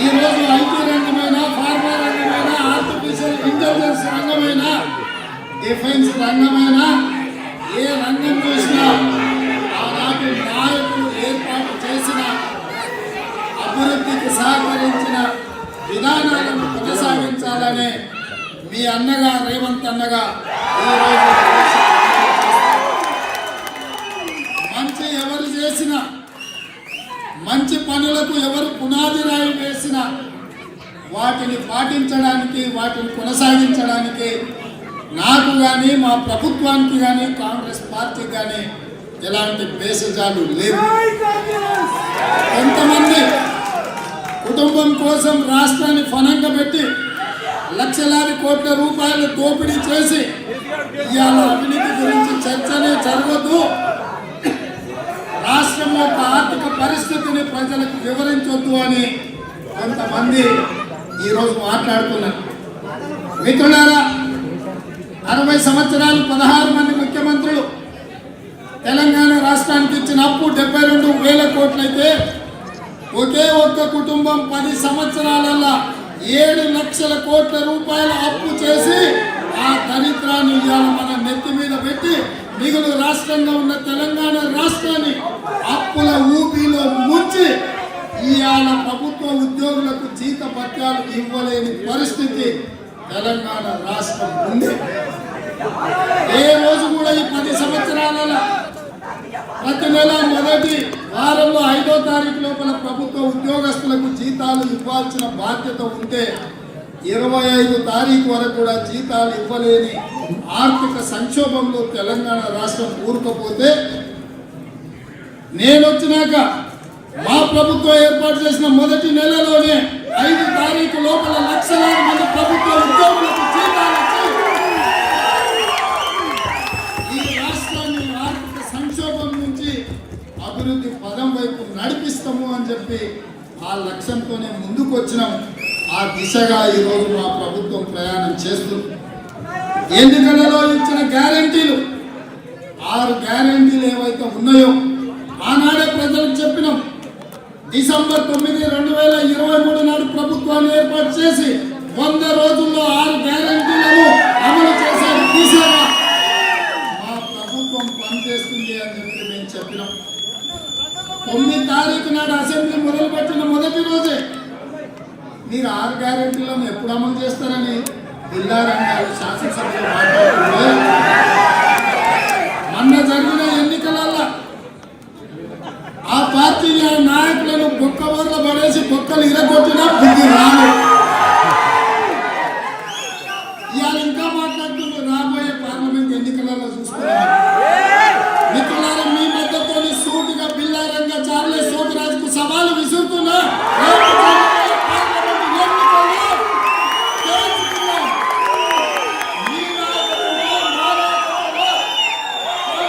ఈరోజు ఐటీ రంగమైన, ఫార్మా రంగమైన, ఆర్టిఫిషియల్ ఇంటెలిజెన్స్ రంగమైన, డిఫెన్స్ రంగమైన, ఏ రంగం చూసినా ఆనాటి నాయకులు ఏర్పాటు చేసిన అభివృద్ధికి సహకరించిన విధానాలను కొనసాగించాలనే మీ అన్నగా రేవంత్ అన్నగా ఈరోజు మంచి ఎవరు చేసినా, మంచి పనులకు ఎవరు పునాది రాయి వేసినా వాటిని పాటించడానికి, వాటిని కొనసాగించడానికి నాకు కానీ, మా ప్రభుత్వానికి కానీ, కాంగ్రెస్ పార్టీకి కానీ ఎలాంటి భేషజాలు లేవు. కొంతమంది కుటుంబం కోసం రాష్ట్రాన్ని ఫనంగా పెట్టి లక్షలాది కోట్ల రూపాయలు దోపిడీ చేసి ఇవాళ అవినీతి గురించి చర్చనే జరగదు, రాష్ట్రం యొక్క ఆర్థిక పరిస్థితిని ప్రజలకు వివరించొద్దు అని కొంతమంది ఈరోజు మాట్లాడుతున్నారు. మిత్రులారా, 60 సంవత్సరాలు 16 మంది ముఖ్యమంత్రులు తెలంగాణ రాష్ట్రానికి ఇచ్చిన అప్పు 72,000 కోట్లయితే ఒకే ఒక్క కుటుంబం 10 సంవత్సరాలలో 7 లక్షల కోట్ల రూపాయల అప్పు చేసి ఆ దరిద్రాన్ని ఇవాళ మన నెత్తి మీద పెట్టి మిగులు రాష్ట్రంగా ఉన్న తెలంగాణ రాష్ట్రాన్ని అప్పుల ఊపిలో ముంచి ఇవాళ ప్రభుత్వ ఉద్యోగులకు జీతభత్యాలు ఇవ్వలేని పరిస్థితి తెలంగాణ రాష్ట్రం ఉంది. ఏ రోజు కూడా ఈ 10 సంవత్సరాలలో ప్రతి నెల మొదటి వారంలో 5వ తారీఖు లోపల ప్రభుత్వ ఉద్యోగస్తులకు జీతాలు ఇవ్వాల్సిన బాధ్యత ఉంటే 25 తారీఖు వరకు కూడా జీతాలు ఇవ్వలేని ఆర్థిక సంక్షోభంలో తెలంగాణ రాష్ట్రం కూరుకుపోతే నేను వచ్చినాక మా ప్రభుత్వం ఏర్పాటు చేసిన మొదటి నెలలోనే 5 తారీఖు లోపల లక్షలాది మంది ప్రభుత్వ ఉద్యోగులకు జీతాలు ఇచ్చి ఈ రాష్ట్రాన్ని ఆర్థిక సంక్షోభం నుంచి అభివృద్ధి పదం వైపు నడిపిస్తాము అని చెప్పి ఆ లక్ష్యంతోనే ముందుకు వచ్చినాం. ఆ దిశగా ఈరోజు మా ప్రభుత్వం ప్రయాణం చేస్తుంది. ఎన్నికలలో ఇచ్చిన గ్యారంటీలు 6 గ్యారంటీలు ఏవైతే ఉన్నాయో ఆనాడే ప్రజలకు చెప్పినాం. డిసెంబర్ 9, 2023 నాడు ప్రభుత్వాన్ని ఏర్పాటు చేసి 100 రోజుల్లో 6 గ్యారంటీలను అమలు చేసే దిశగా మా ప్రభుత్వం పనిచేస్తుంది అని చెప్పి మేము చెప్పినాం. 9 తారీఖు నాడు అసెంబ్లీ మొదలుపెట్టిన మొదటి రోజే మీరు 6 గ్యారెంటీలను ఎప్పుడు అమలు చేస్తారని బిల్లారంగారు శాసనసభలో మాట్లాడుతుంటే మొన్న జరిగిన ఎన్నికలలో ఆ పార్టీ నాయకులను బొక్కబొర్ల పడేసి బొక్కలు ఇరగొట్టినా బుద్ధి రాదు. ఇవాళ ఇంకా మాట్లాడుతున్నారు రాబోయే పార్లమెంట్ ఎన్నికలలో చూసుకున్నారు. మిత్రులారా, మీ మద్దతుని సూటిగా బిల్లారంగా చార్లెస్ సోమరాజుకు సవాలు విసు